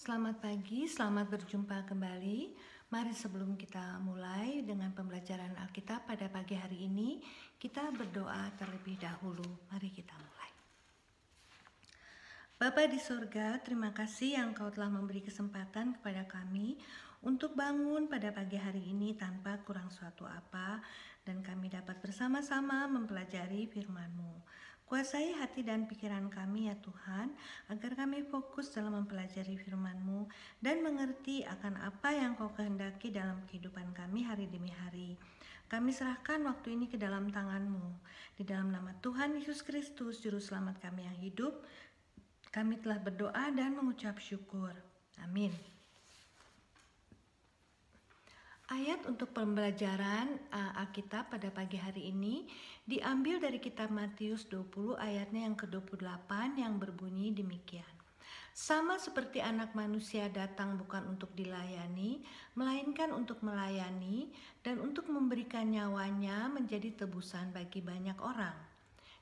Selamat pagi, selamat berjumpa kembali. Mari sebelum kita mulai dengan pembelajaran Alkitab pada pagi hari ini, kita berdoa terlebih dahulu. Mari kita mulai. Bapa di surga, terima kasih yang Kau telah memberi kesempatan kepada kami untuk bangun pada pagi hari ini tanpa kurang suatu apa, dan kami dapat bersama-sama mempelajari firman-Mu. Kuasai hati dan pikiran kami ya Tuhan, agar kami fokus dalam mempelajari firman-Mu dan mengerti akan apa yang Kau kehendaki dalam kehidupan kami hari demi hari. Kami serahkan waktu ini ke dalam tangan-Mu. Di dalam nama Tuhan Yesus Kristus, Juru Selamat kami yang hidup, kami telah berdoa dan mengucap syukur. Amin. Ayat untuk pembelajaran Alkitab pada pagi hari ini diambil dari kitab Matius 20 ayatnya yang ke-28 yang berbunyi demikian. Sama seperti anak manusia datang bukan untuk dilayani, melainkan untuk melayani dan untuk memberikan nyawanya menjadi tebusan bagi banyak orang.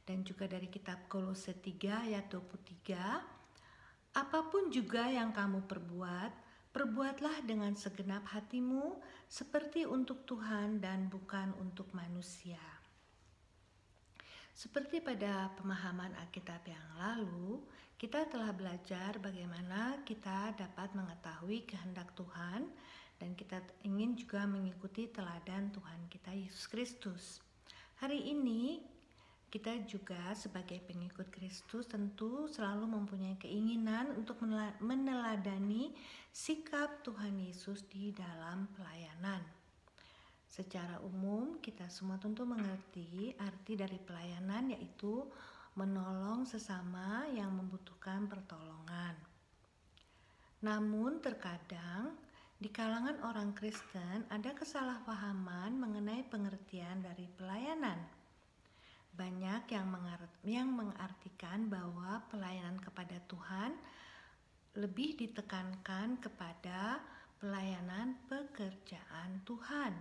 Dan juga dari kitab Kolose 3 ayat 23, apapun juga yang kamu perbuat, perbuatlah dengan segenap hatimu seperti untuk Tuhan dan bukan untuk manusia. Seperti pada pemahaman Alkitab yang lalu, kita telah belajar bagaimana kita dapat mengetahui kehendak Tuhan, dan kita ingin juga mengikuti teladan Tuhan kita Yesus Kristus. Hari ini kita juga sebagai pengikut Kristus tentu selalu mempunyai keinginan untuk meneladani sikap Tuhan Yesus di dalam pelayanan. Secara umum kita semua tentu mengerti arti dari pelayanan, yaitu menolong sesama yang membutuhkan pertolongan. Namun terkadang di kalangan orang Kristen ada kesalahpahaman mengenai pengertian dari pelayanan. Banyak yang mengartikan bahwa pelayanan kepada Tuhan lebih ditekankan kepada pelayanan pekerjaan Tuhan,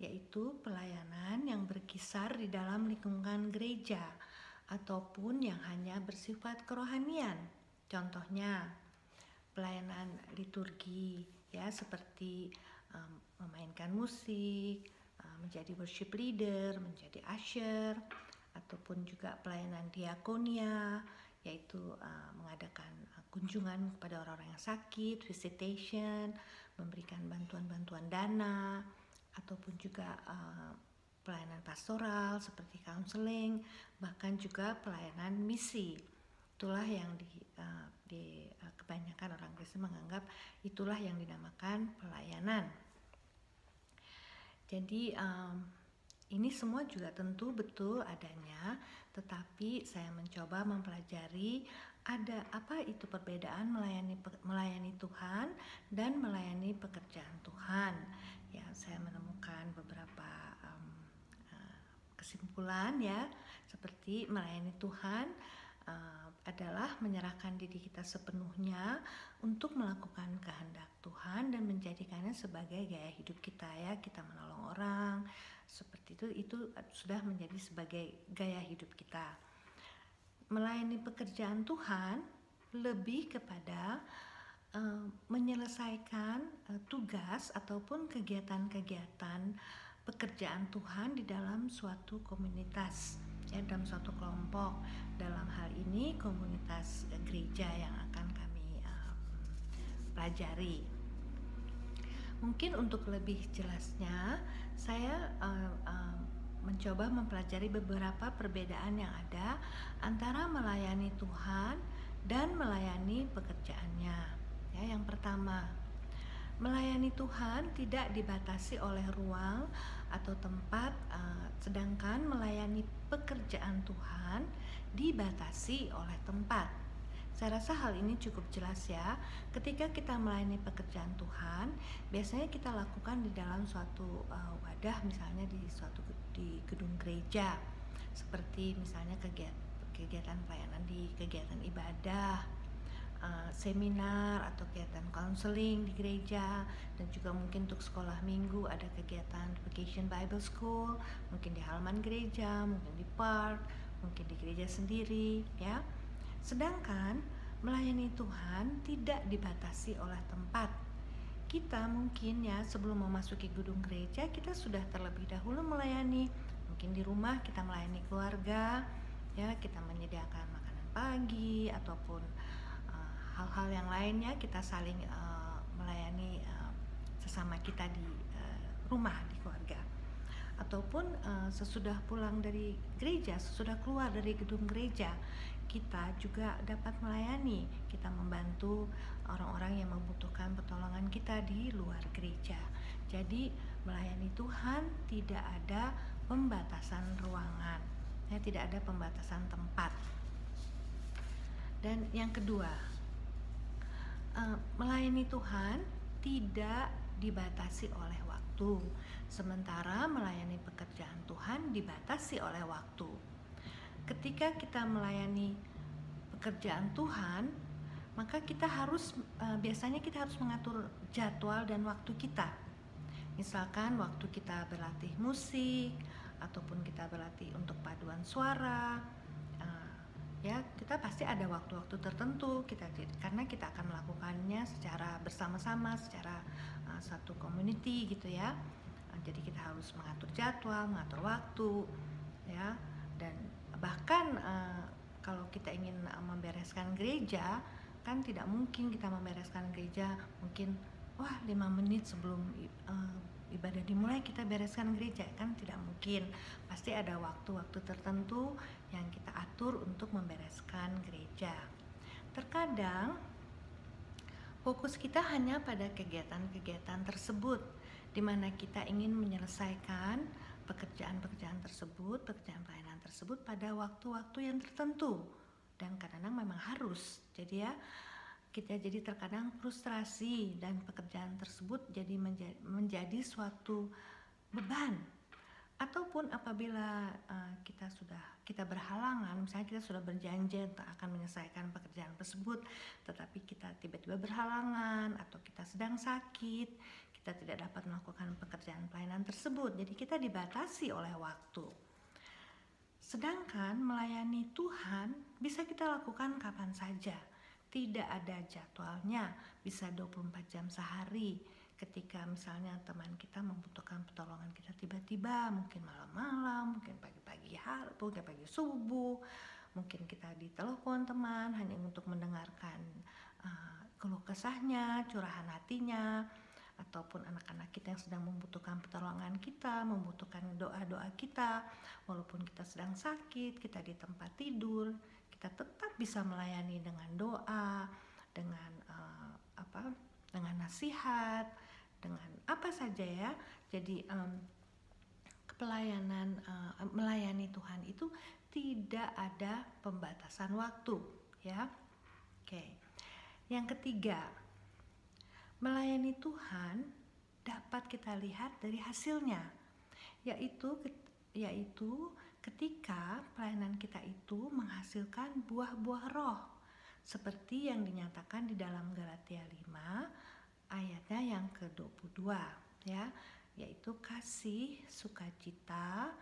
yaitu pelayanan yang berkisar di dalam lingkungan gereja ataupun yang hanya bersifat kerohanian. Contohnya pelayanan liturgi, ya, seperti memainkan musik, menjadi worship leader, menjadi usher, ataupun juga pelayanan diakonia, yaitu mengadakan kunjungan kepada orang-orang yang sakit, visitation, memberikan bantuan-bantuan dana, ataupun juga pelayanan pastoral seperti counseling, bahkan juga pelayanan misi. Itulah yang kebanyakan orang Kristen menganggap itulah yang dinamakan pelayanan. Jadi ini semua juga tentu betul adanya, tetapi saya mencoba mempelajari ada apa itu perbedaan melayani Tuhan dan melayani pekerjaan Tuhan. Ya, saya menemukan beberapa kesimpulan, ya, seperti melayani Tuhan adalah menyerahkan diri kita sepenuhnya untuk melakukan kehendak Tuhan dan menjadikannya sebagai gaya hidup kita, ya. Kita menolong orang seperti itu sudah menjadi sebagai gaya hidup kita. Melayani pekerjaan Tuhan lebih kepada menyelesaikan tugas ataupun kegiatan-kegiatan pekerjaan Tuhan di dalam suatu komunitas, ya, dalam suatu kelompok. Dalam hal ini komunitas gereja yang akan kami pelajari. Mungkin untuk lebih jelasnya, saya mencoba mempelajari beberapa perbedaan yang ada antara melayani Tuhan dan melayani pekerjaannya. Ya, yang pertama, melayani Tuhan tidak dibatasi oleh ruang atau tempat, sedangkan melayani pekerjaan Tuhan dibatasi oleh tempat. Saya rasa hal ini cukup jelas, ya. Ketika kita melayani pekerjaan Tuhan, biasanya kita lakukan di dalam suatu wadah, misalnya di gedung gereja, seperti misalnya kegiatan pelayanan di kegiatan ibadah, seminar atau kegiatan counseling di gereja, dan juga mungkin untuk sekolah minggu ada kegiatan Vacation Bible School, mungkin di halaman gereja, mungkin di park, mungkin di gereja sendiri, ya. Sedangkan melayani Tuhan tidak dibatasi oleh tempat. Kita mungkin ya sebelum memasuki gedung gereja kita sudah terlebih dahulu melayani, mungkin di rumah kita melayani keluarga, ya kita menyediakan makanan pagi ataupun hal-hal yang lainnya, kita saling melayani sesama kita di rumah, di keluarga. Ataupun sesudah pulang dari gereja, sesudah keluar dari gedung gereja, kita juga dapat melayani, kita membantu orang-orang yang membutuhkan pertolongan kita di luar gereja. Jadi melayani Tuhan tidak ada pembatasan ruangan, ya, tidak ada pembatasan tempat. Dan yang kedua, melayani Tuhan tidak dibatasi oleh waktu, sementara melayani pekerjaan Tuhan dibatasi oleh waktu. Ketika kita melayani pekerjaan Tuhan, maka kita harus biasanya kita harus mengatur jadwal dan waktu kita. Misalkan waktu kita berlatih musik ataupun kita berlatih untuk paduan suara, ya kita pasti ada waktu-waktu tertentu karena kita akan melakukannya secara bersama-sama, secara satu community gitu ya. Jadi kita harus mengatur jadwal, mengatur waktu, ya. Dan bahkan kalau kita ingin membereskan gereja, kan tidak mungkin kita membereskan gereja mungkin 5 menit sebelum ibadah dimulai kita bereskan gereja, kan tidak mungkin. Pasti ada waktu-waktu tertentu yang kita atur untuk membereskan gereja. Terkadang fokus kita hanya pada kegiatan-kegiatan tersebut, di mana kita ingin menyelesaikan pekerjaan-pekerjaan tersebut, pekerjaan pelayanan tersebut pada waktu-waktu yang tertentu, dan kadang-kadang memang harus. Jadi ya, kita jadi terkadang frustrasi dan pekerjaan tersebut jadi menjadi suatu beban. Ataupun apabila kita berhalangan, misalnya kita sudah berjanji akan menyelesaikan pekerjaan tersebut, tetapi kita tiba-tiba berhalangan atau kita sedang sakit, kita tidak dapat melakukan pekerjaan pelayanan tersebut. Jadi kita dibatasi oleh waktu. Sedangkan melayani Tuhan bisa kita lakukan kapan saja. Tidak ada jadwalnya, bisa 24 jam sehari. Ketika misalnya teman kita membutuhkan pertolongan kita tiba-tiba, mungkin malam-malam, mungkin pagi-pagi hari, mungkin pagi subuh, mungkin kita ditelepon teman hanya untuk mendengarkan keluh kesahnya, curahan hatinya, ataupun anak-anak kita yang sedang membutuhkan pertolongan kita, membutuhkan doa-doa kita, walaupun kita sedang sakit, kita di tempat tidur, kita tetap bisa melayani dengan doa, dengan dengan nasihat, dengan apa saja ya. Jadi melayani Tuhan itu tidak ada pembatasan waktu, ya. Oke. Yang ketiga, melayani Tuhan dapat kita lihat dari hasilnya, yaitu ketika pelayanan kita itu menghasilkan buah-buah roh, seperti yang dinyatakan di dalam Galatia 5 ayatnya yang ke-22, ya, yaitu kasih, sukacita,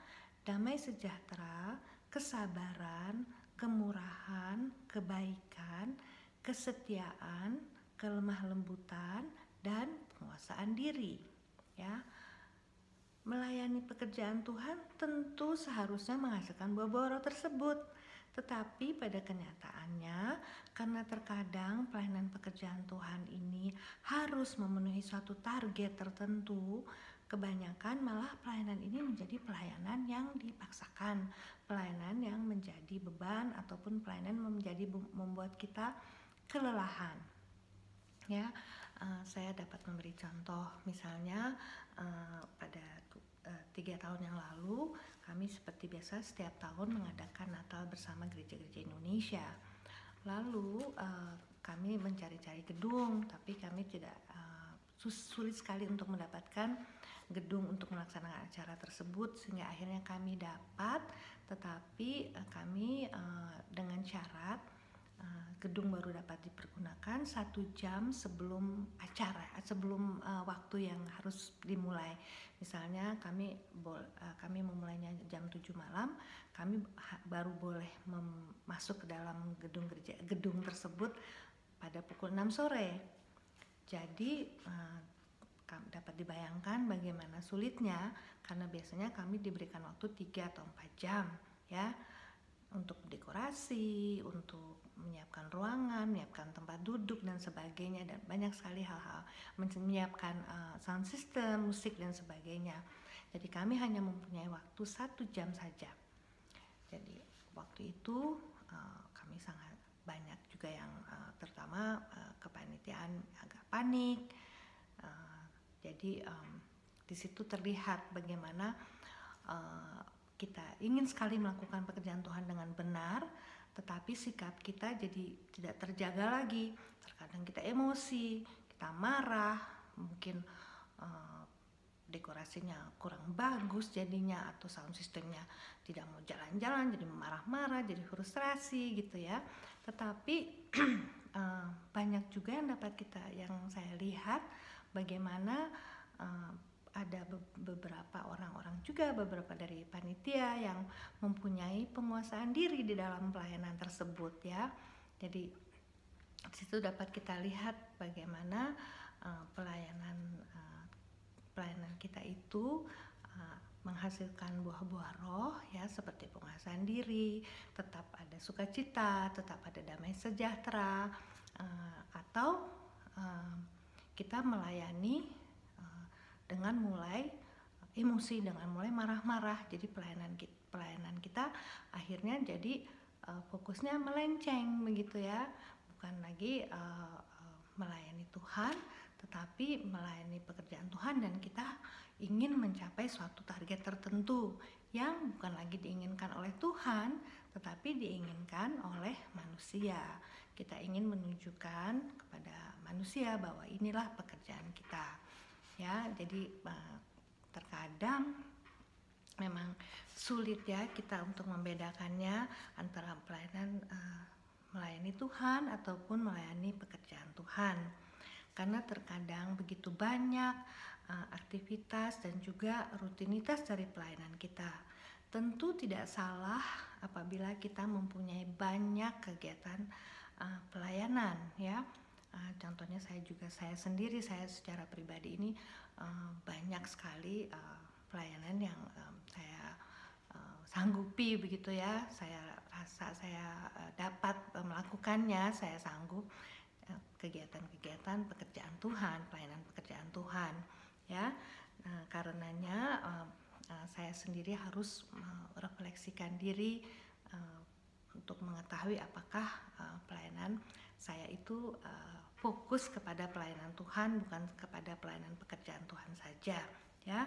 damai sejahtera, kesabaran, kemurahan, kebaikan, kesetiaan, kelemah lembutan, dan penguasaan diri, ya. Melayani pekerjaan Tuhan tentu seharusnya menghasilkan buah-buah roh tersebut. Tetapi pada kenyataannya, karena terkadang pelayanan pekerjaan Tuhan ini harus memenuhi suatu target tertentu, kebanyakan malah pelayanan ini menjadi pelayanan yang dipaksakan, pelayanan yang menjadi beban, ataupun pelayanan membuat kita kelelahan. Ya, saya dapat memberi contoh, misalnya pada 3 tahun yang lalu kami seperti biasa setiap tahun mengadakan Natal bersama gereja-gereja Indonesia. Lalu kami mencari-cari gedung, tapi kami tidak sulit sekali untuk mendapatkan gedung untuk melaksanakan acara tersebut, sehingga akhirnya kami dapat, tetapi kami dengan syarat gedung baru dapat dipergunakan 1 jam sebelum acara, sebelum waktu yang harus dimulai. Misalnya kami memulainya jam 7 malam, kami baru boleh masuk ke dalam gedung tersebut pada pukul 6 sore. Jadi dapat dibayangkan bagaimana sulitnya, karena biasanya kami diberikan waktu 3 atau 4 jam ya, untuk dekorasi, untuk menyiapkan ruangan, menyiapkan tempat duduk dan sebagainya, dan banyak sekali hal-hal, menyiapkan sound system, musik dan sebagainya. Jadi kami hanya mempunyai waktu 1 jam saja. Jadi waktu itu kami sangat banyak juga yang terutama kepanitiaan agak panik. Jadi di situ terlihat bagaimana kita ingin sekali melakukan pekerjaan Tuhan dengan benar, tetapi sikap kita jadi tidak terjaga lagi. Terkadang kita emosi, kita marah, mungkin dekorasinya kurang bagus jadinya, atau sound systemnya tidak mau jalan-jalan, jadi marah-marah, jadi frustrasi gitu ya. Tetapi banyak juga yang saya lihat bagaimana ada beberapa orang-orang juga, beberapa dari panitia yang mempunyai penguasaan diri di dalam pelayanan tersebut ya. Jadi di situ dapat kita lihat bagaimana pelayanan kita itu menghasilkan buah-buah roh ya, seperti penguasaan diri, tetap ada sukacita, tetap ada damai sejahtera, atau kita melayani dengan mulai emosi, dengan mulai marah-marah. Jadi pelayanan kita akhirnya jadi fokusnya melenceng begitu ya, bukan lagi melayani Tuhan, tetapi melayani pekerjaan Tuhan, dan kita ingin mencapai suatu target tertentu yang bukan lagi diinginkan oleh Tuhan, tetapi diinginkan oleh manusia. Kita ingin menunjukkan kepada manusia bahwa inilah pekerjaan kita. Ya, jadi terkadang memang sulit ya kita untuk membedakannya antara pelayanan melayani Tuhan ataupun melayani pekerjaan Tuhan, karena terkadang begitu banyak aktivitas dan juga rutinitas dari pelayanan kita. Tentu tidak salah apabila kita mempunyai banyak kegiatan pelayanan ya. Contohnya saya sendiri secara pribadi ini banyak sekali pelayanan yang saya sanggupi begitu ya. Saya rasa saya dapat melakukannya, saya sanggup, kegiatan-kegiatan pekerjaan Tuhan, pelayanan pekerjaan Tuhan ya. Karenanya saya sendiri harus merefleksikan diri untuk mengetahui apakah pelayanan saya itu fokus kepada pelayanan Tuhan, bukan kepada pelayanan pekerjaan Tuhan saja ya.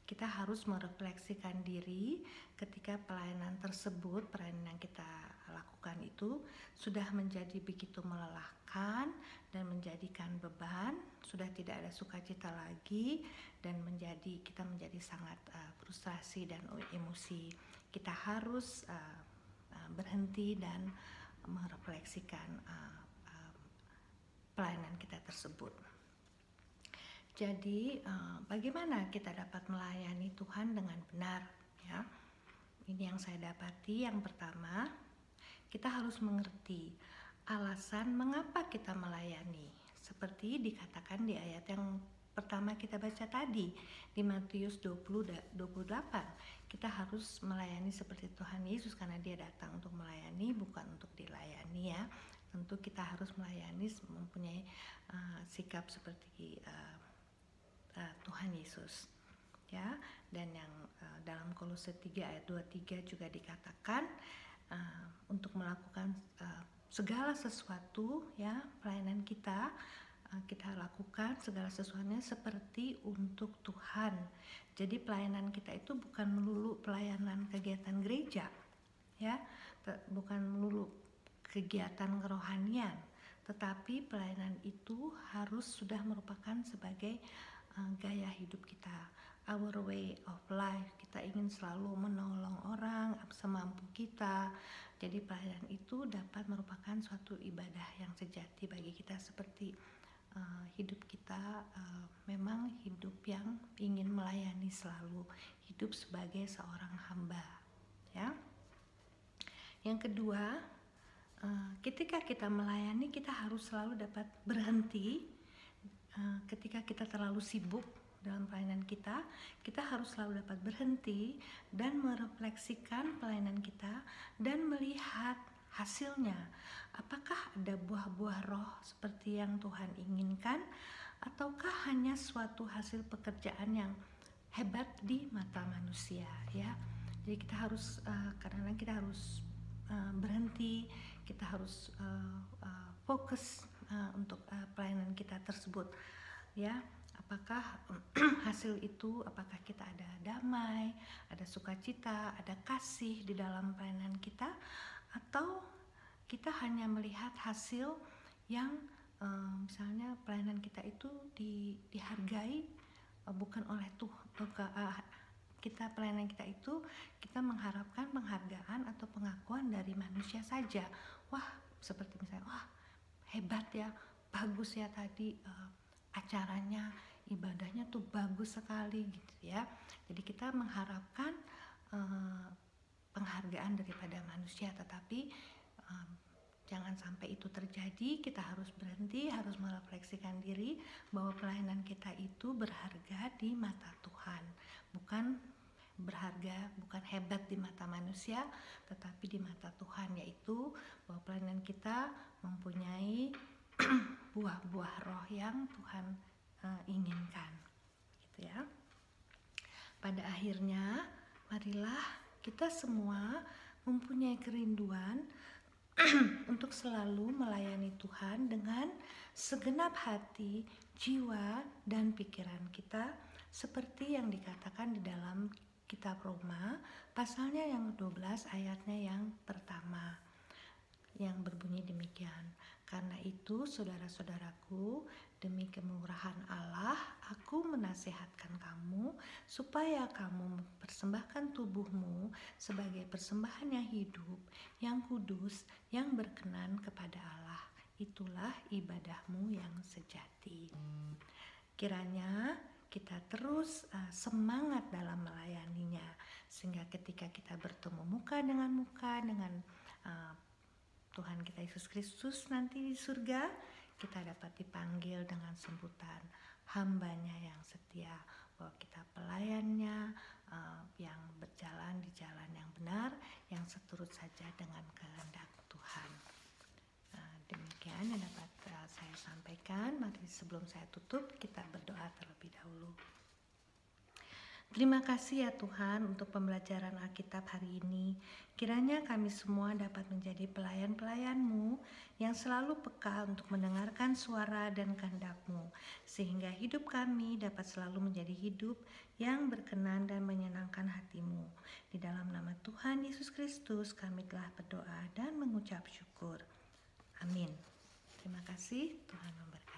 Kita harus merefleksikan diri ketika pelayanan yang kita lakukan itu sudah menjadi begitu melelahkan dan menjadikan beban, sudah tidak ada sukacita lagi, dan kita menjadi sangat frustrasi dan emosi. Kita harus berhenti dan merefleksikan pelayanan kita tersebut. Jadi bagaimana kita dapat melayani Tuhan dengan benar ya? Ini yang saya dapati. Yang pertama, kita harus mengerti alasan mengapa kita melayani, seperti dikatakan di ayat yang pertama kita baca tadi di Matius 20:28. Kita harus melayani seperti Tuhan Yesus, karena Dia datang untuk melayani, bukan untuk dilayani ya. Tentu kita harus melayani, mempunyai sikap seperti Tuhan Yesus ya. Dan yang dalam Kolose 3 ayat 23 juga dikatakan untuk melakukan segala sesuatu ya, pelayanan kita lakukan segala sesuatunya seperti untuk Tuhan. Jadi pelayanan kita itu bukan melulu pelayanan kegiatan gereja ya, bukan melulu kegiatan kerohanian, tetapi pelayanan itu harus sudah merupakan sebagai gaya hidup kita, our way of life. Kita ingin selalu menolong orang semampu kita. Jadi pelayanan itu dapat merupakan suatu ibadah yang sejati bagi kita, seperti hidup kita memang hidup yang ingin melayani selalu, hidup sebagai seorang hamba, ya. Yang kedua, ketika kita melayani, kita harus selalu dapat berhenti. Ketika kita terlalu sibuk dalam pelayanan kita harus selalu dapat berhenti dan merefleksikan pelayanan kita dan melihat hasilnya. Apakah ada buah-buah roh seperti yang Tuhan inginkan, ataukah hanya suatu hasil pekerjaan yang hebat di mata manusia, ya. Jadi kita harus kadang-kadang kita harus berhenti, kita harus fokus untuk pelayanan kita tersebut, ya. Apakah hasil itu, apakah kita ada damai, ada sukacita, ada kasih di dalam pelayanan kita, atau kita hanya melihat hasil yang misalnya pelayanan kita itu dihargai bukan oleh pelayanan kita itu kita mengharapkan penghargaan atau pengakuan dari manusia saja. Wah, seperti misalnya, wah hebat ya, bagus ya tadi acaranya, ibadahnya tuh bagus sekali gitu ya. Jadi kita mengharapkan penghargaan daripada manusia, tetapi jangan sampai itu terjadi. Kita harus berhenti, harus merefleksikan diri bahwa pelayanan kita itu berharga di mata Tuhan, bukan hebat di mata manusia, tetapi di mata Tuhan, yaitu bahwa pelayanan kita mempunyai buah-buah roh yang Tuhan inginkan, gitu ya. Pada akhirnya, marilah kita semua mempunyai kerinduan untuk selalu melayani Tuhan dengan segenap hati, jiwa, dan pikiran kita, seperti yang dikatakan di dalam kitab Roma pasalnya yang 12 ayatnya yang pertama, yang berbunyi demikian. Karena itu, saudara-saudaraku, demi kemurahan Allah, aku menasihatkan kamu supaya kamu mempersembahkan tubuhmu sebagai persembahan yang hidup, yang kudus, yang berkenan kepada Allah. Itulah ibadahmu yang sejati. Kiranya kita terus semangat dalam melayaninya, sehingga ketika kita bertemu muka dengan Tuhan kita Yesus Kristus nanti di surga, kita dapat dipanggil dengan sebutan hambanya yang setia, bahwa kita pelayannya yang berjalan di jalan yang benar, yang seturut saja dengan kehendak Tuhan. Demikian yang dapat saya sampaikan. Mari sebelum saya tutup, kita berdoa terlebih dahulu. Terima kasih ya Tuhan untuk pembelajaran Alkitab hari ini. Kiranya kami semua dapat menjadi pelayan-pelayan-Mu yang selalu peka untuk mendengarkan suara dan kehendak-Mu, sehingga hidup kami dapat selalu menjadi hidup yang berkenan dan menyenangkan hati-Mu. Di dalam nama Tuhan Yesus Kristus kami telah berdoa dan mengucap syukur. Amin. Terima kasih, Tuhan memberkati.